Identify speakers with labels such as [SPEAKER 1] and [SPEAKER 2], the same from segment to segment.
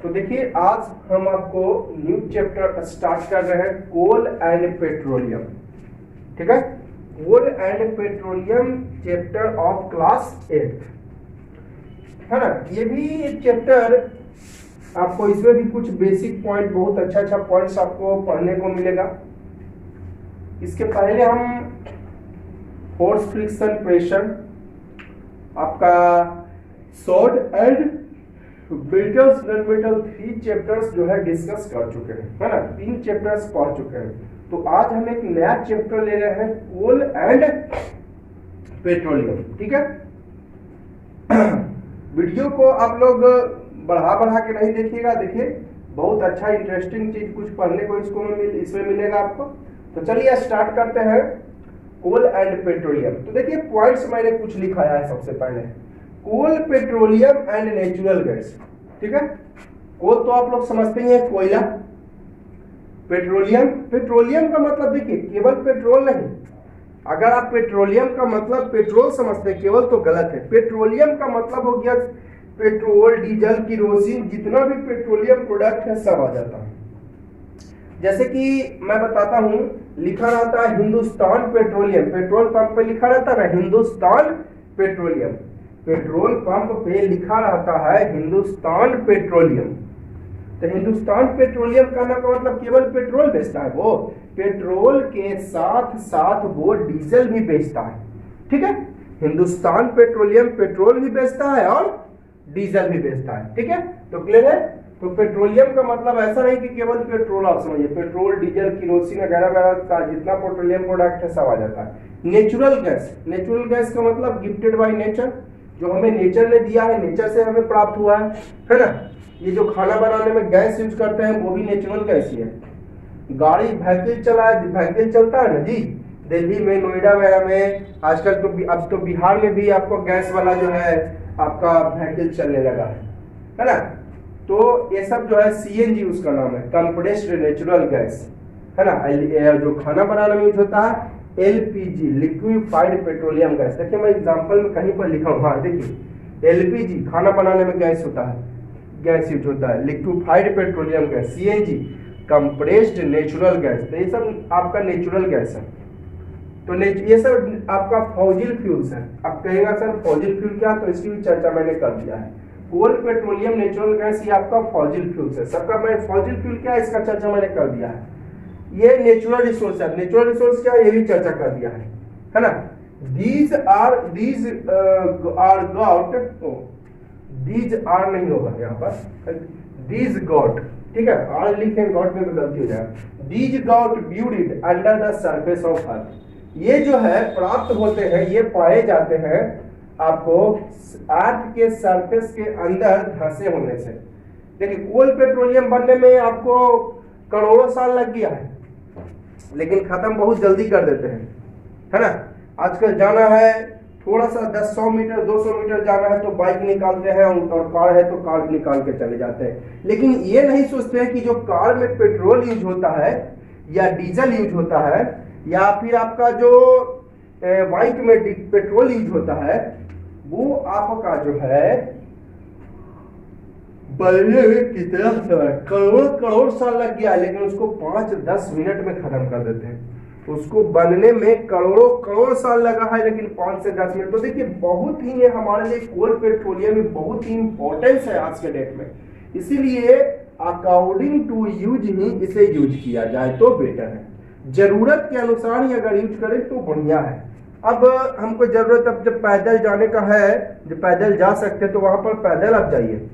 [SPEAKER 1] तो देखिए आज हम आपको न्यू चैप्टर स्टार्ट कर रहे हैं, कोल एंड पेट्रोलियम। ठीक है, coal and petroleum chapter of class 8 है ना। ये भी चैप्टर आपको, इसमें भी कुछ बेसिक पॉइंट, बहुत अच्छा पॉइंट्स आपको पढ़ने को मिलेगा। इसके पहले हम फोर्स, फ्रिक्शन, प्रेशर, आपका sword and metals, non metal 3 chapters जो है डिस्कस कर चुके हैं, है ना। 3 चैप्टर्स पढ़ चुके हैं। तो आज हम एक नया चैप्टर ले रहे हैं, कोल एंड पेट्रोलियम। ठीक है, वीडियो को आप लोग बढ़ा के नहीं देखिएगा। देखिए बहुत अच्छा इंटरेस्टिंग चीज कुछ पढ़ने को इसमें मिलेगा आपको। तो चलिए स्टार्ट करते हैं, कोल एंड पेट्रोलियम। तो देखिए पॉइंट्स मैंने कुछ लिखा है। सबसे पहले कोल, पेट्रोलियम एंड नेचुरल गैस। ठीक है, कोल तो आप लोग समझते ही हैं, कोयला। पेट्रोलियम का मतलब देखिए केवल पेट्रोल नहीं। अगर आप पेट्रोलियम का मतलब पेट्रोल समझते हैं केवल, तो गलत है। पेट्रोलियम का मतलब हो गया पेट्रोल, डीजल, किरोसिन, जितना भी पेट्रोलियम प्रोडक्ट है सब आ जाता है। जैसे कि मैं बताता हूं, लिखा रहता है हिंदुस्तान पेट्रोलियम, पेट्रोल पंप पे लिखा रहता है हिंदुस्तान पेट्रोलियम। पेट्रोल पंप पे लिखा रहता है हिंदुस्तान पेट्रोलियम। तो हिंदुस्तान पेट्रोलियम कहने का मतलब केवल पेट्रोल बेचता है वो, पेट्रोल के साथ साथ वो डीजल भी बेचता है। ठीक है, हिंदुस्तान पेट्रोलियम पेट्रोल भी बेचता है और डीजल भी बेचता है। ठीक है, तो क्लियर है। तो पेट्रोलियम का मतलब ऐसा नहीं कि केवल पेट्रोल, आप समझिए पेट्रोल, डीजल, किरोसिन वगैरह का जितना पेट्रोलियम प्रोडक्ट है सब आ जाता है। नेचुरल गैस, नेचुरल गैस का मतलब गिफ्टेड बाय नेचर, जो हमें नेचर ने दिया है, नेचर से हमें प्राप्त हुआ है ना। ये जो खाना बनाने में गैस यूज करते हैं वो भी नेचुरल गैस ही है। गाड़ी व्हीकल चलता है ना जी, दिल्ली में, नोएडा वगैरह में आजकल तो, अब तो बिहार में भी आपको गैस वाला जो है आपका व्हीकल चलने लगा है ना। तो ये सब जो है सीएनजी उसका नाम है, कंप्रेस्ड नेचुरल गैस, है ना। जो खाना बनाने में यूज होता है एलपीजी, लिक्विफाइड पेट्रोलियम गैस। देखिए मैं एग्जांपल में कहीं पर लिखा हूँ, हाँ देखिए एलपीजी खाना बनाने में गैस होता है, गैस यूज होता है। Liquefied petroleum gas, CNG compressed natural gas, तो ये सब आपका नेचुरल गैस है। तो ये सब आपका फॉसिल फ्यूल्स है। अब कहेगा सर फॉसिल फ्यूल क्या, तो इसकी भी चर्चा मैंने कर दिया है। कोल, पेट्रोलियम, नेचुरल गैस, ये आपका फॉसिल फ्यूल्स है। सबका मैं फॉसिल फ्यूल क्या है इसका चर्चा मैंने कर दिया है। ये नेचुरल रिसोर्स है, नेचुरल रिसोर्स क्या है ये भी चर्चा कर दिया है ना। दीज आर नहीं होगा यहाँ पर, दीज गॉट, ठीक है, आर लिखे गॉट में गलती हो जाएगा। These got buried under the surface of अर्थ, ये जो है प्राप्त होते हैं, ये पाए जाते हैं आपको अर्थ के सरफेस के अंदर धंसे होने से। देखिए कोल, पेट्रोलियम बनने में आपको करोड़ों साल लग गया है, लेकिन खत्म बहुत जल्दी कर देते हैं, है ना। आजकल जाना है थोड़ा सा 10-100 मीटर 200 मीटर जाना है तो बाइक निकालते हैं, और कार है तो कार निकाल के चले जाते हैं। लेकिन ये नहीं सोचते हैं कि जो कार में पेट्रोल यूज होता है या डीजल यूज होता है, या फिर आपका जो बाइक में पेट्रोल यूज होता है, वो आपका जो है बनने में कितना समय, करोड़ साल लग गया, लेकिन उसको 5-10 मिनट में खत्म कर देते हैं। उसको बनने में करोड़ साल लगा है, लेकिन 5 से 10 मिनट। तो देखिए बहुत ही ये हमारे लिए कोल, पेट्रोलियम में बहुत ही इंपॉर्टेंस है आज के डेट में। इसीलिए अकॉर्डिंग टू यूज ही इसे यूज किया जाए तो बेटर है। जरूरत के अनुसार ही अगर यूज करें तो बढ़िया है। अब हमको जरूरत, अब जब पैदल जाने का है, जब पैदल जा सकते हैं तो वहां पर पैदल आप जाइए।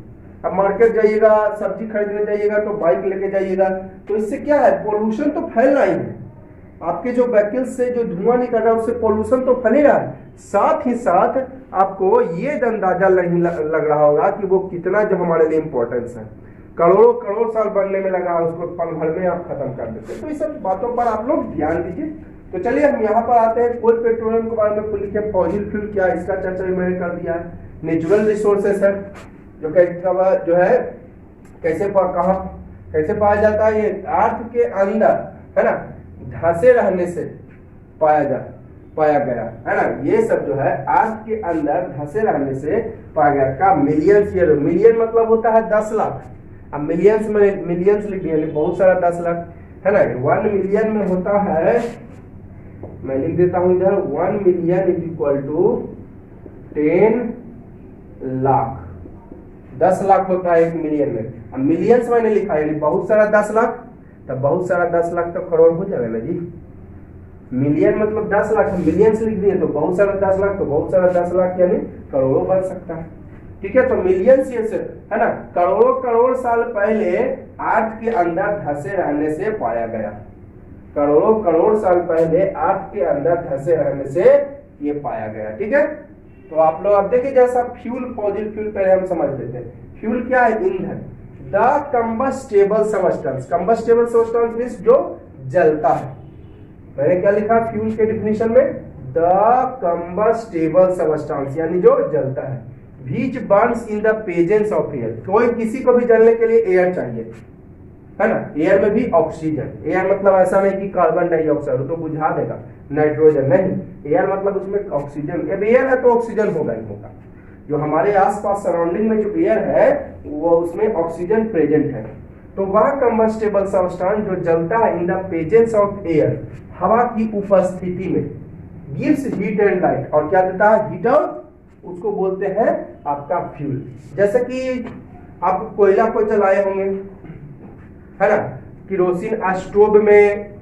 [SPEAKER 1] अब मार्केट जाइएगा, सब्जी खरीदने जाइएगा तो बाइक लेके जाइएगा, तो इससे क्या है, पोल्यूशन तो फैल रहा ही है। आपके जो व्हीकल्स से जो धुआं निकल रहा है उससे पोल्यूशन तो फैल रहा है। साथ ही साथ आपको ये अंदाजा नहीं लग रहा होगा कि वो कितना जो हमारे लिए इंपॉर्टेंस है। करोड़ साल बनने में लगा, उसको पल भर में आप खत्म कर देते हैं। तो इस सब बातों पर आप लोग ध्यान दीजिए। तो चलिए हम यहाँ पर आते हैं, कोल, पेट्रोलियम के बारे में लिखे, फॉसिल फ्यूल क्या है इसका चर्चा भी मैंने कर दिया है। नेचुरल रिसोर्सेस है, जो है कैसे पाया जाता है, ये अर्थ के अंदर, है ना, धंसे रहने से पाया गया, है ना। ये सब जो है अर्थ के अंदर धंसे रहने से पाया गया। का मिलियन मतलब होता है 10 लाख, अब मिलियंस में मिलियंस लिख दिया, बहुत सारा 10 लाख है ना। 1 मिलियन में होता है, मैं लिख देता हूं इधर, 1 million is equal to 10 lakh. 10 lakh होता है 1 मिलियन में। अब मिलियंस मैंने लिखा है बहुत सारा 10 लाख, तब बहुत सारा 10 लाख तो करोड़ हो जाएगा ना जी। मिलियन मतलब 10 लाख, मिलियंस लिख दिए तो बहुत सारा 10 लाख, तो बहुत सारा 10 लाख यानी करोड़ों बन सकता है। ठीक है, तो मिलियंस ये से है ना, करोड़ों करोड़ साल पहले आर्थ के अंदर धंसे रहने से पाया गया। करोड़ों करोड़ साल पहले आर्थ के अंदर धंसे रहने से ये पाया गया। ठीक है, तो आप लोग अब देखिए, जैसा फ्यूल, फॉसिल फ्यूल पहले हम समझ लेते हैं। फ्यूल क्या है? ईंधन। The combustible substance, combustible substance means जो जलता है। मैंने क्या लिखा फ्यूल के डिफिनीशन में? द कंबस्टेबल सबस्टेंस यानी जो जलता है। Which Burns in the presence of air, कोई किसी को भी जलने के लिए एयर चाहिए है ना। एयर में भी ऑक्सीजन, एयर मतलब ऐसा नहीं कि कार्बन डाइऑक्साइड तो बुझा देगा, नाइट्रोजन नहीं, एयर मतलब उसमें ऑक्सीजन। अब एयर है तो ऑक्सीजन होगा ही होगा। जो हमारे आसपास सराउंडिंग में जो एयर है वो उसमें ऑक्सीजन प्रेजेंट है। तो वह कंबस्टेबल सबस्टेंस जो जलता है in the presence of air, हवा की उपस्थिति में, गिव्स हीट एंड लाइट, और क्या देता है? हीट और, उसको बोलते हैं आपका फ्यूल। जैसे कि आप कोयला को जलाए होंगे है ना, किरोसिन स्टोव में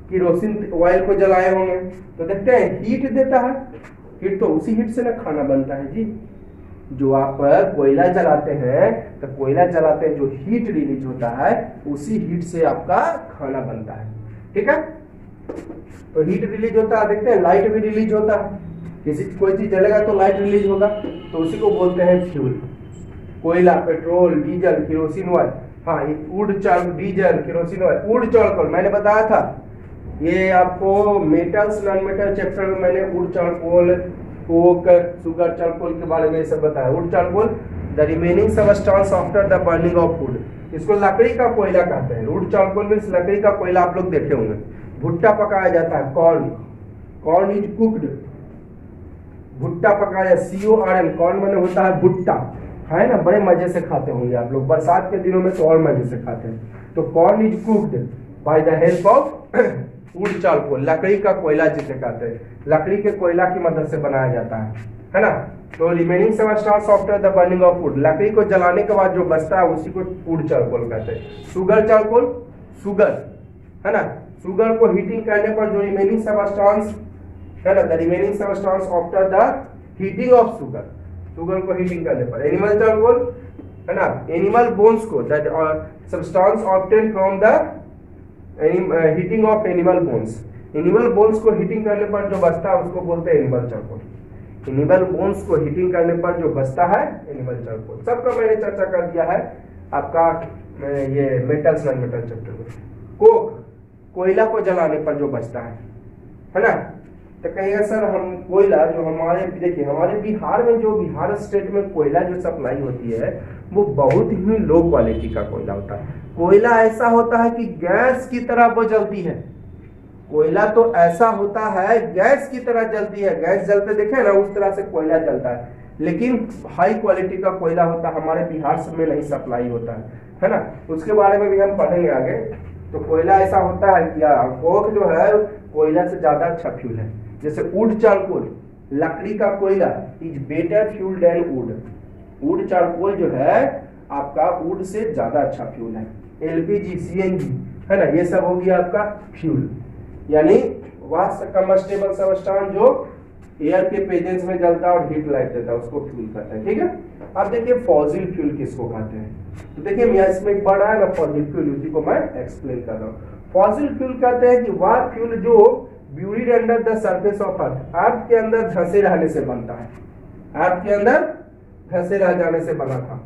[SPEAKER 1] किरोसिन ऑयल को जलाए होंगे तो देखते हैं हीट देता है। हीट तो उसी हीट से ना खाना बनता है जी। जो आप कोयला जलाते हैं तो कोयला जलाते हैं, जो हीट रिलीज होता है उसी हीट से आपका खाना बनता है। ठीक है, तो हीट रिलीज होता है, देखते हैं लाइट भी रिलीज होता है। किसी कोई चीज जलेगा तो लाइट रिलीज होगा, तो उसी को बोलते हैं फ्यूल। कोयला, पेट्रोल, डीजल, केरोसिन ऑयल, हाँ would charcoal, diesel, kerosene oil, would charcoal मैंने बताया था। ये आपको मेटल्स नॉन मेटल चैप्टर में मैंने would charcoal, Coke, sugar charcoal के बारे में सब बताया। Would charcoal the remaining substance after the burning of would, इसको लकड़ी का कोयला कहते हैं। वुड चार्कोल मींस लकड़ी का कोयला, आप लोग देखे होंगे। भुट्टा पकाया जाता है, कॉर्न, कॉर्न इज कुक्ड, भुट्टा पकाया, CORN, कॉर्न मैंने होता है भुट्टा, है ना, बड़े मजे से खाते होंगे आप लोग, बरसात के दिनों में तो और मजे से खाते हैं। तो corn is cooked by the help of would charcoal, लकड़ी का कोयला जिसे कहते हैं, लकड़ी के कोयला की मदद से बनाया जाता है ना। तो remaining substance after the burning of would, लकड़ी को जलाने के बाद जो बचता है उसी को वुड चारकोल कहते हैं। शुगर चारकोल, शुगर है ना, शुगर को हीटिंग करने पर जो रिमेनिंग सबस्टेंस है ना, the remaining substance after the heating of sugar, sugar को हीटिंग करने पर। एनिमल चारकोल है ना, एनिमल बोन्स को, that substance obtain from the heating of animal bones, animal bones को हीटिंग करने पर जो बचता है उसको बोलते हैं एनिमल चारकोल। एनिमल बोन्स को हीटिंग करने पर जो बचता है एनिमल चारकोल। सबका मैंने चर्चा कर दिया है आपका ये मेटल्स नॉन मेटल चैप्टर में। कोक, कोयला को जलाने पर जो बचता है ना। तो कहिएगा सर हम कोयला जो हमारे, देखिए हमारे बिहार में, जो बिहार स्टेट में कोयला जो सप्लाई होती है वो बहुत ही लो क्वालिटी का कोयला होता है। कोयला ऐसा होता है कि गैस की तरह वो जलती है। कोयला तो ऐसा होता है गैस की तरह जलती है, गैस जलते देखे ना उस तरह से कोयला जलता है, लेकिन हाई क्वालिटी का कोयला होता है, हमारे बिहार में नहीं सप्लाई होता है ना। उसके बारे में भी हम पढ़ेंगे आगे। तो कोयला ऐसा होता है कि कोक जो है कोयला से ज्यादा अच्छा फ्यूल है। जैसे वुड चारकोल, लकड़ी का कोयला is better fuel than wood, wood charcoal जो है आपका वुड से ज्यादा अच्छा फ्यूल है। LPG, CNG है ना, ये सब हो गया आपका फ्यूल, यानी वह कंबस्टेबल सबस्टेंस जो एयर के प्रेजेंस में जलता है और हीट लाइट देता है उसको फ्यूल कहते हैं। ठीक है, अब देखिए फॉसिल फ्यूल किसको कहते हैं। तो देखिए मैं इसमें एक वर्ड आया ना फॉसिल फ्यूल, उसी को मैं एक्सप्लेन कर रहा हूँ। फॉसिल फ्यूल कहते हैं कि वह फ्यूल जो buried under the surface of earth, earth के अंदर धंसे रहने से बनता है, अर्थ के अंदर धंसे रह जाने से बना था।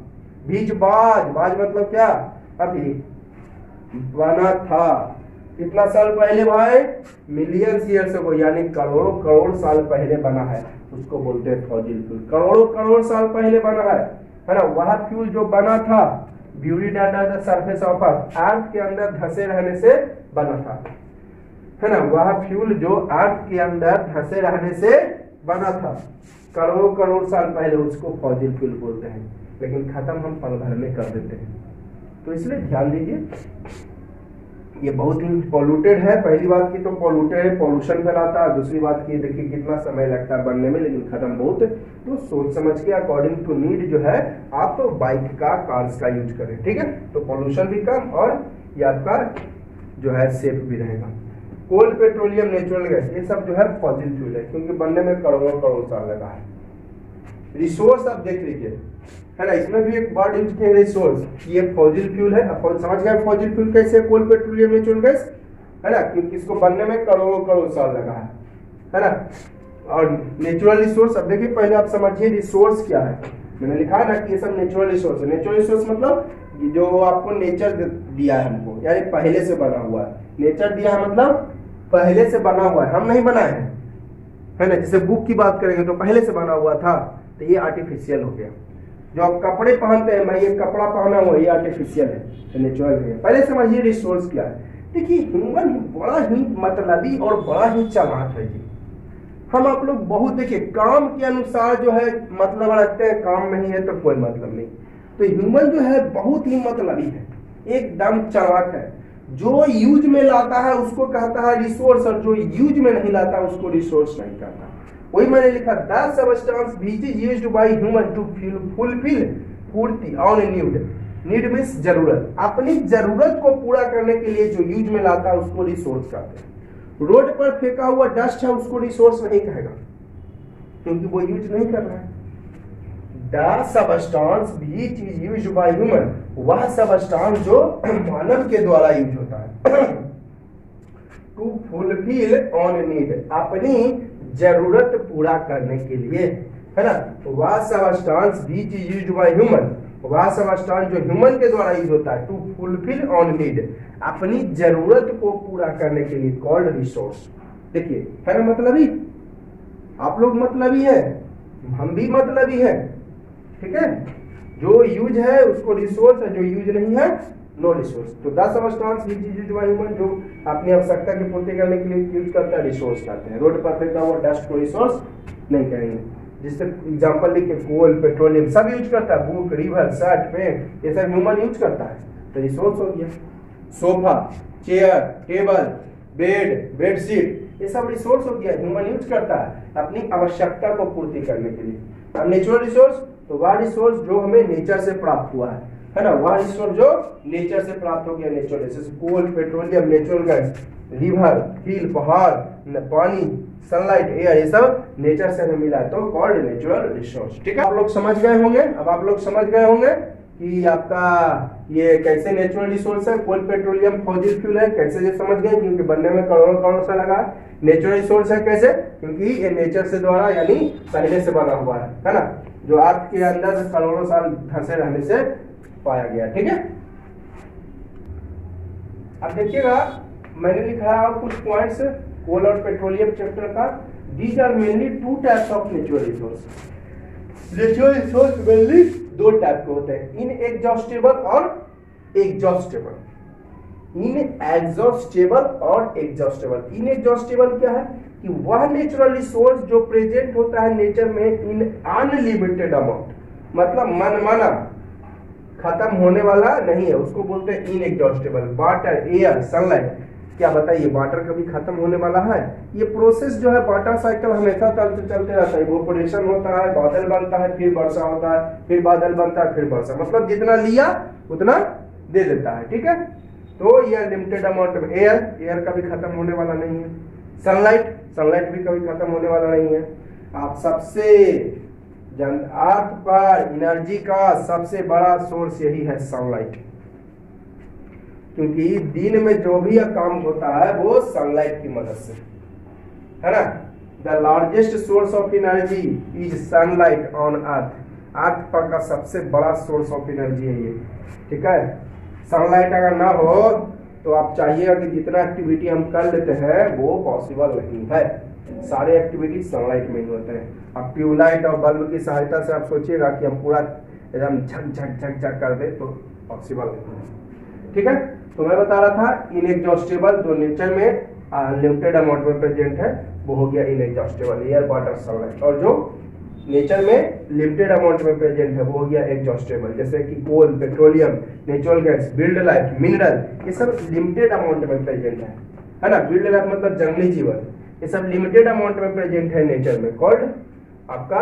[SPEAKER 1] बीज बाज, बाज मतलब क्या, अभी बना था कितना साल पहले भाई, मिलियंस ईयर्स अगो, यानी करोड़ों करोड़ साल पहले बना है, उसको बोलते हैं फॉसिल फ्यूल। करोड़ों करोड़ साल पहले बना है ना। वह फ्यूल जो बना था buried under the surface of earth, earth के अंदर धंसे रहने से बना था, है ना। वह फ्यूल जो अर्थ के अंदर धंसे रहने से बना था करोड़ों करोड़ साल पहले, उसको फॉसिल फ्यूल बोलते हैं। लेकिन खत्म हम पल भर में कर देते हैं, तो इसलिए ध्यान दीजिए, ये बहुत ही पॉल्यूटेड है। पहली बात की तो पॉल्यूटेड है, पॉल्यूशन फैलाता है। दूसरी बात की देखिए कितना समय लगता है बनने में, लेकिन खत्म बहुत है। तो सोच समझ के अकॉर्डिंग टू नीड जो है आप तो बाइक का, कार्स का यूज करें, ठीक है। तो पॉल्यूशन भी कम और ये आपका जो है सेफ भी रहेगा। कोल, पेट्रोलियम, नेचुरल गैस, ये सब जो है फॉसिल फ्यूल है, क्योंकि बनने में करोड़ों करोड़ साल लगा है। रिसोर्स आप देख लीजिए, है ना, इसमें भी एक वर्ड यूज किया रिसोर्स। ये फॉसिल फ्यूल है। अब समझ गए फॉसिल फ्यूल कैसे, कोल, पेट्रोलियम, नेचुरल गैस, है ना, क्योंकि इसको बनने में करोड़ों करोड़ साल लगा है ना। और नेचुरल रिसोर्स, अब देखिए पहले आप समझिए रिसोर्स क्या है। मैंने लिखा है ना कि ये सब नेचुरल रिसोर्स है। नेचुरल रिसोर्स मतलब जो आपको नेचर दिया है हमको, यानी पहले से बना हुआ है। नेचर दिया है मतलब पहले से बना हुआ है, हम नहीं बनाए हैं, है ना। जैसे बुक की बात करेंगे तो पहले से बना हुआ था, तो ये आर्टिफिशियल हो गया। जो आप कपड़े पहनते हैं, मैं ये कपड़ा पहना हुआ, ये आर्टिफिशियल है, तो नेचुरल है। पहले समझिए रिसोर्स क्या है। देखिए ह्यूमन बड़ा ही मतलबी और बड़ा ही चालाक है जी। हम आप लोग बहुत देखिए काम के अनुसार जो है मतलब रखते हैं, काम नहीं है तो कोई मतलब नहीं। तो ह्यूमन जो है बहुत ही मतलबी है, एकदम चालाक है। जो यूज में लाता है उसको कहता है रिसोर्स, और जो यूज में नहीं लाता उसको रिसोर्स नहीं कहता। वही मैंने लिखा, the substance which is used by human to fulfil पूर्ति ऑन नीड। नीड मींस जरूरत, अपनी जरूरत को पूरा करने के लिए जो यूज में लाता है उसको रिसोर्स कहते हैं। रोड पर फेंका हुआ डस्ट है उसको रिसोर्स नहीं कहेगा, क्योंकि वो यूज नहीं कर रहा है। The substance which is used by human, वह सबस्टेंस जो मानव के द्वारा यूज होता है। टू फुलफिल ऑन नीड, अपनी जरूरत पूरा करने के लिए, है ना। वह substance which is used by human, वह सबस्टेंस जो ह्यूमन के द्वारा यूज होता है। टू फुलफिल ऑन नीड, अपनी जरूरत को पूरा करने के लिए, कॉल्ड रिसोर्स। देखिए है ना मतलबी, आप लोग मतलबी है, हम भी मतलबी है, ठीक है। जो यूज है उसको रिसोर्स है, जो यूज नहीं है नो रिसोर्स। तो 10 substance which is used by human, जो अपनी आवश्यकता की पूर्ति करने के लिए यूज करता है, रिसोर्स कहते हैं। रोड पर फेंका हुआ डस्ट को रिसोर्स नहीं कहेंगे। जिससे एग्जांपल लिखे, कोल, पेट्रोलियम सब यूज करता है, बुक, रिवर, शर्ट, पेन, ये सब ह्यूमन यूज करता है, तो रिसोर्स हो गया। Sofa, chair, table, bed, bedsheet, ये सब रिसोर्स हो गया, ह्यूमन यूज करता है अपनी आवश्यकता को पूर्ति करने के लिए। अब नेचुरल रिसोर्स, तो वह रिसोर्स जो हमें नेचर से प्राप्त हुआ है ना, वह रिसोर्स जो नेचर से प्राप्त हो गया, नेचुरल, जैसे कोल, पेट्रोलियम, नेचुरल गैस, रिवर, हिल, पहाड़, पानी, सनलाइट, एयर, ये सब नेचर से हमें मिला है, तो कॉल्ड नेचुरल रिसोर्स। ठीक है, आप लोग समझ गए होंगे। अब आप लोग समझ गए होंगे कि आपका ये कैसे नेचुरल रिसोर्स है, कोल, पेट्रोलियम, फॉसिल फ्यूल है, कैसे ये समझ गए, क्योंकि बनने में करोड़ों करोड़ साल लगा। नेचुरल रिसोर्स है कैसे, क्योंकि ये नेचर से द्वारा यानी पहले से बना हुआ है ना, जो अर्थ के अंदर करोड़ों साल धंसे रहने से पाया गया। ठीक है, अब देखिएगा मैंने लिखा है कुछ पॉइंट्स कोल और पेट्रोलियम चैप्टर का। These are mainly two types of natural resource. Natural resource mainly दो टाइप के होते हैं, इनएग्जॉस्टेबल और एग्जॉस्टेबल। इनएग्जॉस्टेबल और एग्जॉस्टेबल। इनएग्जॉस्टेबल क्या है कि वह नेचुरल रिसोर्स जो प्रेजेंट होता है नेचर में इन अनलिमिटेड अमाउंट, मतलब मनमाना, खत्म होने वाला नहीं है, उसको बोलते हैं इनएग्जॉस्टेबल। वाटर, एयर, सनलाइट, क्या बताइए वाटर कभी खत्म होने वाला है? ये प्रोसेस जो है वाटर साइकिल हमेशा चलते रहता है। इवेपोरेशन होता है, बादल बनता है, फिर वर्षा होता है, फिर बादल बनता है, फिर वर्षा, मतलब जितना लिया उतना दे देता है। ठीक है, तो ये लिमिटेड अमाउंट में। एयर कभी खत्म होने वाला नहीं है। सनलाइट भी कभी खत्म होने वाला नहीं है। आप सबसे अर्थ पर एनर्जी का सबसे बड़ा सोर्स यही है सनलाइट, क्योंकि दिन में जो भी काम होता है वो सनलाइट की मदद से, है ना। The largest source of energy is sunlight on earth. Earth पर का सबसे बड़ा सोर्स ऑफ एनर्जी है ये। ठीक है, सनलाइट अगर ना हो तो आप चाहिएगा कि जितना एक्टिविटी हम कर लेते हैं वो पॉसिबल नहीं है। सारे एक्टिविटी सनलाइट में ही होते हैं। अब ट्यूबलाइट और बल्ब की सहायता से आप सोचिएगा कि हम पूरा एकदम झक झक झक झक कर दे तो पॉसिबल नहीं है। ठीक है, तो मैं बता रहा था इनएग्जॉस्टेबल जो नेचर में लिमिटेड अमाउंट में प्रेजेंट है वो हो गया इनएग्जॉस्टेबल, एयर, वाटर, सनलाइट। और जो नेचर में लिमिटेड अमाउंट में प्रेजेंट है, वो हो गया एग्जॉस्टेबल। जैसे कि coal, petroleum, natural gas, wild life, mineral, ये सब लिमिटेड अमाउंट में प्रेजेंट है ना। बिल्ड लाइफ मतलब जंगली जीवन, ये सब लिमिटेड अमाउंट में प्रेजेंट है नेचर में, कॉल्ड आपका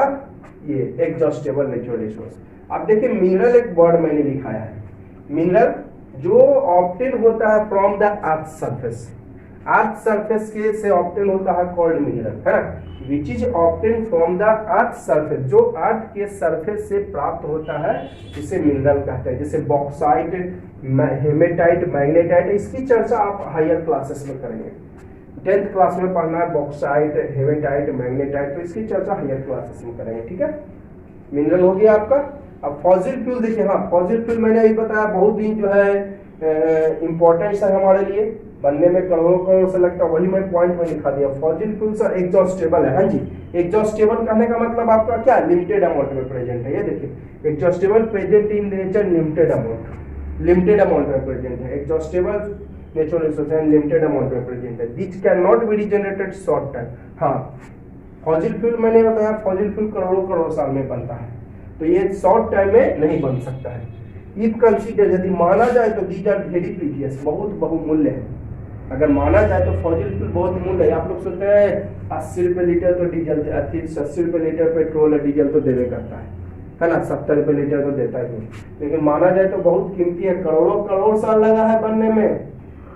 [SPEAKER 1] ये एग्जॉस्टेबल नेचुरल रिसोर्स। अब देखिए मिनरल एक वर्ड मैंने लिखाया है, मिनरल जो ऑब्टेन होता है from the earth surface, earth surface के से ऑब्टेन होता है कॉल्ड मिनरल, है ना। Which is obtain from the earth surface, जो अर्थ के सरफेस से प्राप्त होता है इसे मिनरल कहते हैं। जैसे बॉक्साइट, हेमेटाइट, मैग्नेटाइट, इसकी चर्चा आप हायर क्लासेस में करेंगे। 10th क्लास में पढ़ना है बॉक्साइट, हेमेटाइट, मैग्नेटाइट, तो इसकी चर्चा हायर क्लासेस में करेंगे, ठीक है। मिनरल हो गया आपका। अब फॉसिल फ्यूल देखिए, हाँ फॉसिल फ्यूल मैंने अभी बताया बहुत ही जो है इंपॉर्टेंस है हमारे लिए, बनने में करोड़ों करोड़ से लगता है, वही मैं पॉइंट में लिखा दिया। फॉसिल फ्यूल सर एग्जॉस्टेबल है, हाँ जी। एग्जॉस्टेबल कहने का मतलब आपका क्या, लिमिटेड अमाउंट में प्रेजेंट है। ये देखिए exhaustible present in nature limited amount, limited amount में प्रेजेंट है। एग्जॉस्टेबल नेचुरल रिसोर्स है, लिमिटेड अमाउंट में प्रेजेंट है। This can not be regenerated short time. हाँ फॉसिल फ्यूल मैंने बताया, फॉसिल फ्यूल करोड़ों करोड़ साल में बनता है, तो ये शॉर्ट टाइम में नहीं बन सकता है। इफ कंसीडर, यदि माना जाए तो दीज आर वेरी प्रीशियस, बहुत बहुमूल्य है। अगर माना जाए तो फॉसिल फ्यूल बहुत मूल्य है। आप लोग सोचते हैं 80 रुपये लीटर तो डीजल, 80 रुपये लीटर पेट्रोल है, डीजल तो देवे करता है ना, 70 रुपये लीटर तो देता ही नहीं। लेकिन माना जाए तो बहुत कीमती है, करोड़ों करोड़ साल लगा है बनने में,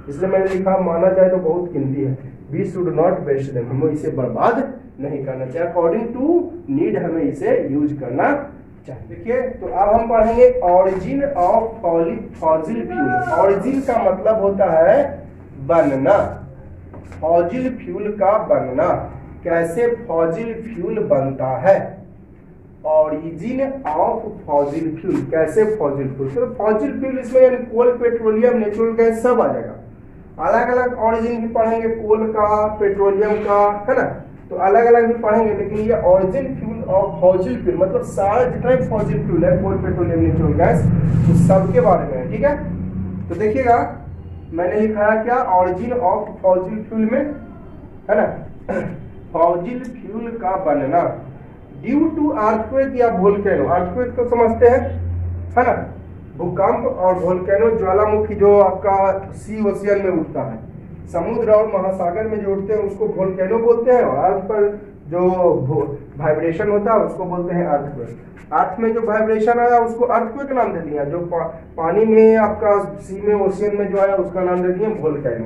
[SPEAKER 1] इसलिए मैंने लिखा माना जाए तो बहुत कीमती है। We should not waste them, हमें इसे बर्बाद नहीं करना चाहिए, अकॉर्डिंग टू नीड हमें इसे यूज करना चाहिए। देखिए तो अब हम पढ़ेंगे origin of fossil fuel. Origin का मतलब होता है बनना, फॉसिल फ्यूल का बनना, कैसे फॉसिल फ्यूल बनता है। ऑरिजिन ऑफ फॉसिल फ्यूल, कैसे फॉसिल फ्यूल, तो फॉसिल फ्यूल इसमें यानी कोल, पेट्रोलियम, नेचुरल गैस सब आ जाएगा। अलग अलग ऑरिजिन भी पढ़ेंगे, कोल का, पेट्रोलियम का, है ना, तो अलग अलग भी पढ़ेंगे। लेकिन ये ऑरिजिन फ्यूल और फॉसिल फ्यूल मतलब सारा जितना भी फॉसिल फ्यूल है, कोल, पेट्रोलियम, नेचुरल गैस, तो सबके बारे में है, ठीक है। तो देखिएगा मैंने लिखा है क्या, ऑरिजिन ऑफ फॉसिल फ्यूल में, है ना, फॉसिल फ्यूल का बनना ड्यू टू अर्थक्वेक या वोल्केनो। अर्थक्वेक तो समझते हैं, है ना, भूकंप, और वोल्केनो ज्वालामुखी जो आपका सी ओशियन में उठता है, समुद्र और महासागर में जो उठते हैं उसको वोल्केनो बोलते हैं, और अर्थ पर जो वाइब्रेशन होता है उसको बोलते हैं अर्थक्वेक। अर्थ में जो वाइब्रेशन आया उसको अर्थक्वेक नाम दे दिया, जो पानी में आपका सी में ओशियन में जो आया उसका नाम दे दिया वोल्केनो,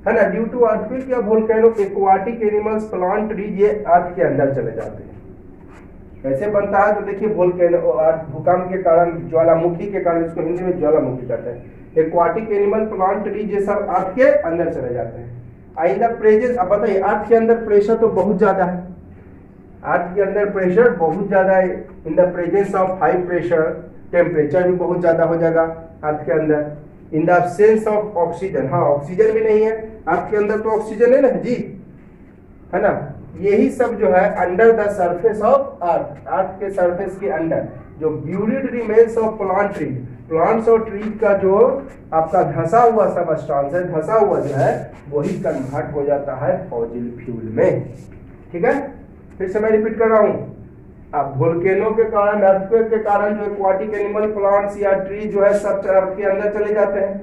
[SPEAKER 1] है ना। ड्यू टू अर्थक्वेक या volcano aquatic animals, plant, trees ये अर्थ के अंदर चले जाते हैं। कैसे बनता है तो देखिए वोल्केनो, भूकंप के कारण, ज्वालामुखी के कारण, इसको हिंदी में ज्वालामुखी कहते हैं। एक्वाटिक एनिमल, प्लांट, ट्रीज ये सब अर्थ के अंदर चले जाते हैं। इन द प्रेजेंस, अब बताइए अर्थ के अंदर प्रेशर तो बहुत ज्यादा है, अर्थ के अंदर प्रेशर बहुत ज्यादा है। In the presence of high pressure temperature भी बहुत ज्यादा हो जाएगा अर्थ के अंदर। In the absence of oxygen, हाँ ऑक्सीजन भी नहीं है अर्थ के अंदर, तो ऑक्सीजन है ना जी, है ना। यही सब जो है under the surface of earth, earth के सरफेस के अंदर जो buried remains of plant trees, plants और ट्रीज का जो आपका धसा हुआ सबस्टांस है, धसा हुआ जो है वही कन्वर्ट हो जाता है फॉसिल फ्यूल में, ठीक है। फिर से मैं रिपीट कर रहा हूँ, अब वोल्केनो के कारण, अर्थक्वेक के कारण जो एक्वाटिक एनिमल, प्लांट्स या ट्री जो है सब अर्थ के अंदर चले जाते हैं,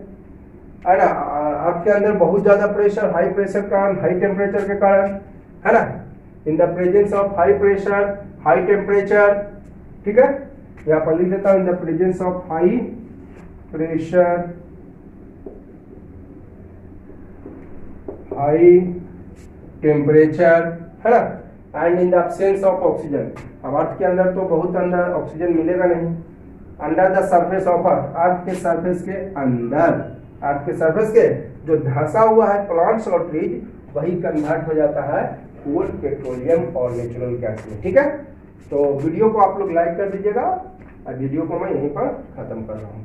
[SPEAKER 1] है ना। अर्थ के अंदर बहुत ज्यादा प्रेशर, हाई प्रेशर के कारण, हाई टेम्परेचर के कारण, है ना। In the presence of high pressure, high temperature, ठीक है। यहाँ पर लिख देता हूं, in the presence of high pressure, high temperature, है ना, and in the absence of oxygen. अब अर्थ के अंदर तो बहुत अंदर ऑक्सीजन मिलेगा नहीं। Under the surface of earth, earth के सरफेस के अंदर, अर्थ के सरफेस के जो धंसा हुआ है प्लांट्स और ट्रीज वही कन्वर्ट हो जाता है कोल, पेट्रोलियम और नेचुरल गैस में, ठीक है। तो वीडियो को आप लोग लाइक कर दीजिएगा, और वीडियो को मैं यहीं पर खत्म कर रहा हूँ।